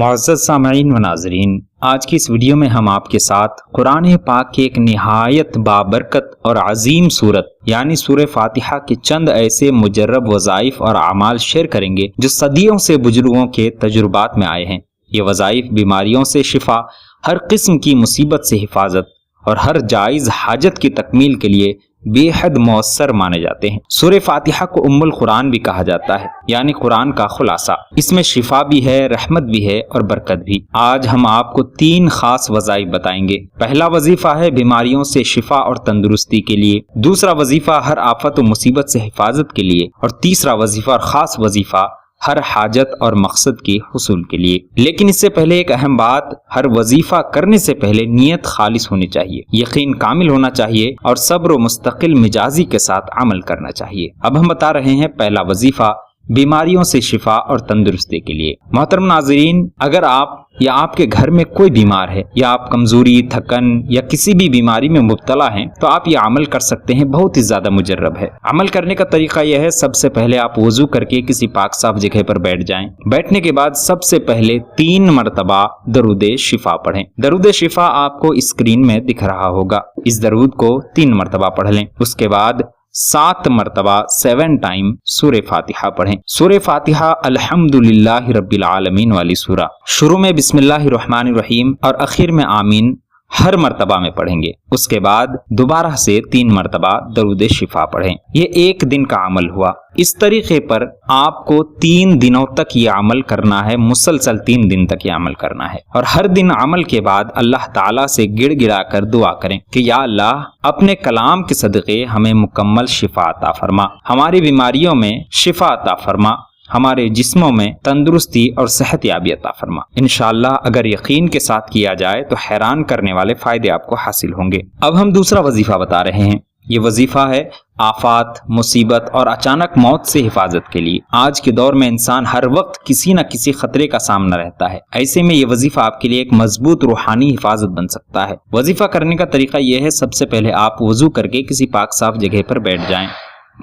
معزز سامعین و ناظرین، آج کی اس ویڈیو میں ہم آپ کے ساتھ قرآن پاک کی ایک نہایت بابرکت اور عظیم سورت یعنی سورہ فاتحہ کے چند ایسے مجرب وظائف اور اعمال شیئر کریں گے جو صدیوں سے بزرگوں کے تجربات میں آئے ہیں۔ یہ وظائف بیماریوں سے شفا، ہر قسم کی مصیبت سے حفاظت اور ہر جائز حاجت کی تکمیل کے لیے بے حد مؤثر مانے جاتے ہیں۔ سورہ فاتحہ کو ام القرآن بھی کہا جاتا ہے، یعنی قرآن کا خلاصہ۔ اس میں شفا بھی ہے، رحمت بھی ہے اور برکت بھی۔ آج ہم آپ کو 3 خاص وظائف بتائیں گے۔ پہلا وظیفہ ہے بیماریوں سے شفا اور تندرستی کے لیے، دوسرا وظیفہ ہر آفت و مصیبت سے حفاظت کے لیے، اور تیسرا وظیفہ اور خاص وظیفہ ہر حاجت اور مقصد کی حصول کے لیے۔ لیکن اس سے پہلے ایک اہم بات، ہر وظیفہ کرنے سے پہلے نیت خالص ہونی چاہیے، یقین کامل ہونا چاہیے اور صبر و مستقل مزاجی کے ساتھ عمل کرنا چاہیے۔ اب ہم بتا رہے ہیں پہلا وظیفہ بیماریوں سے شفا اور تندرستی کے لیے۔ محترم ناظرین، اگر آپ یا آپ کے گھر میں کوئی بیمار ہے یا آپ کمزوری، تھکن یا کسی بھی بیماری میں مبتلا ہیں تو آپ یہ عمل کر سکتے ہیں، بہت ہی زیادہ مجرب ہے۔ عمل کرنے کا طریقہ یہ ہے، سب سے پہلے آپ وضو کر کے کسی پاک صاف جگہ پر بیٹھ جائیں۔ بیٹھنے کے بعد سب سے پہلے 3 مرتبہ درود شفا پڑھیں۔ درود شفا آپ کو اسکرین میں دکھ رہا ہوگا، اس درود کو 3 مرتبہ پڑھ لیں۔ اس کے بعد 7 مرتبہ 7 ٹائم سورہ فاتحہ پڑھیں۔ سورہ فاتحہ الحمدللہ رب العالمین والی سورہ، شروع میں بسم اللہ الرحمن الرحیم اور اخیر میں آمین ہر مرتبہ میں پڑھیں گے۔ اس کے بعد دوبارہ سے 3 مرتبہ درود شفا پڑھیں۔ یہ 1 دن کا عمل ہوا۔ اس طریقے پر آپ کو 3 دنوں تک یہ عمل کرنا ہے، مسلسل 3 دن تک یہ عمل کرنا ہے، اور ہر دن عمل کے بعد اللہ تعالیٰ سے گڑ گڑا کر دعا کریں کہ یا اللہ اپنے کلام کے صدقے ہمیں مکمل شفا عطا فرما، ہماری بیماریوں میں شفا عطا فرما، ہمارے جسموں میں تندرستی اور صحت یابی عطا فرما۔ انشاءاللہ اگر یقین کے ساتھ کیا جائے تو حیران کرنے والے فائدے آپ کو حاصل ہوں گے۔ اب ہم دوسرا وظیفہ بتا رہے ہیں۔ یہ وظیفہ ہے آفات، مصیبت اور اچانک موت سے حفاظت کے لیے۔ آج کے دور میں انسان ہر وقت کسی نہ کسی خطرے کا سامنا رہتا ہے، ایسے میں یہ وظیفہ آپ کے لیے ایک مضبوط روحانی حفاظت بن سکتا ہے۔ وظیفہ کرنے کا طریقہ یہ ہے، سب سے پہلے آپ وضو کر کے کسی پاک صاف جگہ پر بیٹھ جائیں۔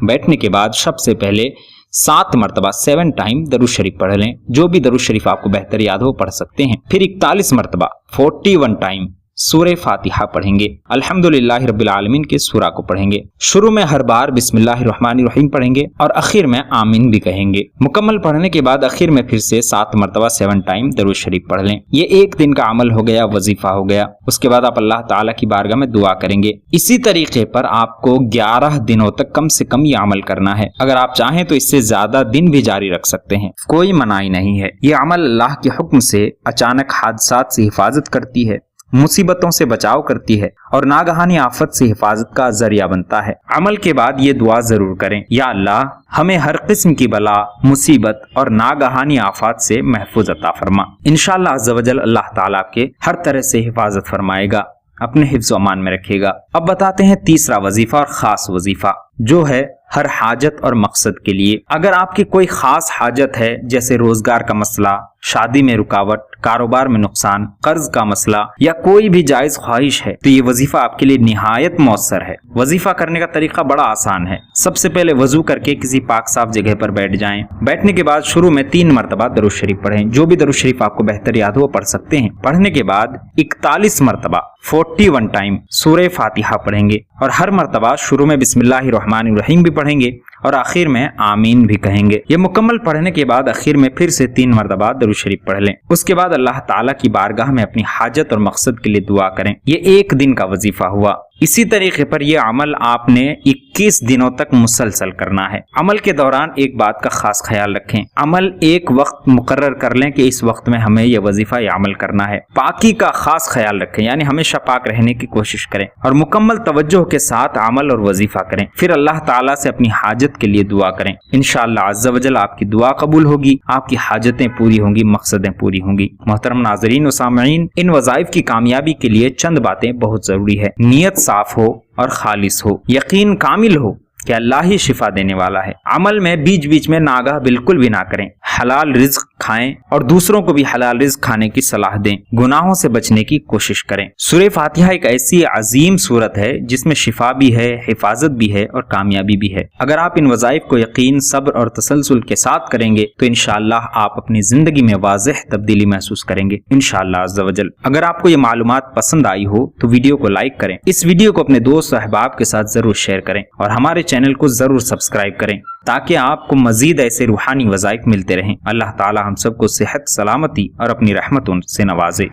بیٹھنے کے بعد سب سے پہلے 7 مرتبہ 7 ٹائم درود شریف پڑھ لیں، جو بھی درود شریف آپ کو بہتر یاد ہو پڑھ سکتے ہیں۔ پھر 41 مرتبہ 41 ٹائم سورہ فاتحہ پڑھیں گے، الحمدللہ رب العالمین کے سورہ کو پڑھیں گے۔ شروع میں ہر بار بسم اللہ الرحمن الرحیم پڑھیں گے اور اخیر میں آمین بھی کہیں گے۔ مکمل پڑھنے کے بعد اخیر میں پھر سے 7 مرتبہ 7 ٹائم درود شریف پڑھ لیں۔ یہ 1 دن کا عمل ہو گیا، وظیفہ ہو گیا۔ اس کے بعد آپ اللہ تعالیٰ کی بارگاہ میں دعا کریں گے۔ اسی طریقے پر آپ کو 11 دنوں تک کم سے کم یہ عمل کرنا ہے۔ اگر آپ چاہیں تو اس سے زیادہ دن بھی جاری رکھ سکتے ہیں، کوئی منائی نہیں ہے۔ یہ عمل اللہ کے حکم سے اچانک حادثات سے حفاظت کرتی ہے، مصیبتوں سے بچاؤ کرتی ہے اور ناگہانی آفت سے حفاظت کا ذریعہ بنتا ہے۔ عمل کے بعد یہ دعا ضرور کریں، یا اللہ ہمیں ہر قسم کی بلا، مصیبت اور ناگہانی آفات سے محفوظ عطا فرما۔ انشاءاللہ عز و جل اللہ تعالیٰ کے ہر طرح سے حفاظت فرمائے گا، اپنے حفظ و امان میں رکھے گا۔ اب بتاتے ہیں تیسرا وظیفہ اور خاص وظیفہ، جو ہے ہر حاجت اور مقصد کے لیے۔ اگر آپ کی کوئی خاص حاجت ہے، جیسے روزگار کا مسئلہ، شادی میں رکاوٹ، کاروبار میں نقصان، قرض کا مسئلہ یا کوئی بھی جائز خواہش ہے، تو یہ وظیفہ آپ کے لیے نہایت مؤثر ہے۔ وظیفہ کرنے کا طریقہ بڑا آسان ہے۔ سب سے پہلے وضو کر کے کسی پاک صاف جگہ پر بیٹھ جائیں۔ بیٹھنے کے بعد شروع میں 3 مرتبہ درود شریف پڑھیں، جو بھی درود شریف آپ کو بہتر یاد ہو پڑھ سکتے ہیں۔ پڑھنے کے بعد 41 مرتبہ 41 ٹائم سورہ فاتحہ پڑھیں گے اور ہر مرتبہ شروع میں بسم اللہ الرحمن الرحیم بھی پڑھیں گے اور آخر میں آمین بھی کہیں گے۔ یہ مکمل پڑھنے کے بعد آخر میں پھر سے 3 مرتبہ درود شریف پڑھ لیں۔ اس کے بعد اللہ تعالیٰ کی بارگاہ میں اپنی حاجت اور مقصد کے لیے دعا کریں۔ یہ 1 دن کا وظیفہ ہوا۔ اسی طریقے پر یہ عمل آپ نے 21 دنوں تک مسلسل کرنا ہے۔ عمل کے دوران ایک بات کا خاص خیال رکھیں، عمل ایک وقت مقرر کر لیں کہ اس وقت میں ہمیں یہ وظیفہ یا عمل کرنا ہے۔ پاکی کا خاص خیال رکھیں، یعنی ہمیشہ پاک رہنے کی کوشش کریں اور مکمل توجہ کے ساتھ عمل اور وظیفہ کریں۔ پھر اللہ تعالیٰ سے اپنی حاجت کے لیے دعا کریں، انشاءاللہ عز و جل آپ کی دعا قبول ہوگی، آپ کی حاجتیں پوری ہوں گی، مقصدیں پوری ہوں گی۔ محترم ناظرین و سامعین، ان وظائف کی کامیابی کے لیے چند باتیں بہت ضروری ہے۔ نیت صاف ہو اور خالص ہو، یقین کامل ہو، کہ اللہ ہی شفا دینے والا ہے۔ عمل میں بیچ بیچ میں ناگاہ بالکل بھی نہ کریں، حلال رزق کھائیں اور دوسروں کو بھی حلال رزق کھانے کی صلاح دیں، گناہوں سے بچنے کی کوشش کریں۔ سورہ فاتحہ ایک ایسی عظیم سورت ہے جس میں شفا بھی ہے، حفاظت بھی ہے اور کامیابی بھی ہے۔ اگر آپ ان وظائف کو یقین، صبر اور تسلسل کے ساتھ کریں گے تو انشاءاللہ آپ اپنی زندگی میں واضح تبدیلی محسوس کریں گے انشاءاللہ عز و جل۔ اگر آپ کو یہ معلومات پسند آئی ہو تو ویڈیو کو لائک کریں، اس ویڈیو کو اپنے دوست و احباب کے ساتھ ضرور شیئر کریں اور ہمارے چینل کو ضرور سبسکرائب کریں تاکہ آپ کو مزید ایسے روحانی وظائف ملتے رہیں۔ اللہ تعالی ہم سب کو صحت، سلامتی اور اپنی رحمتوں سے نوازے۔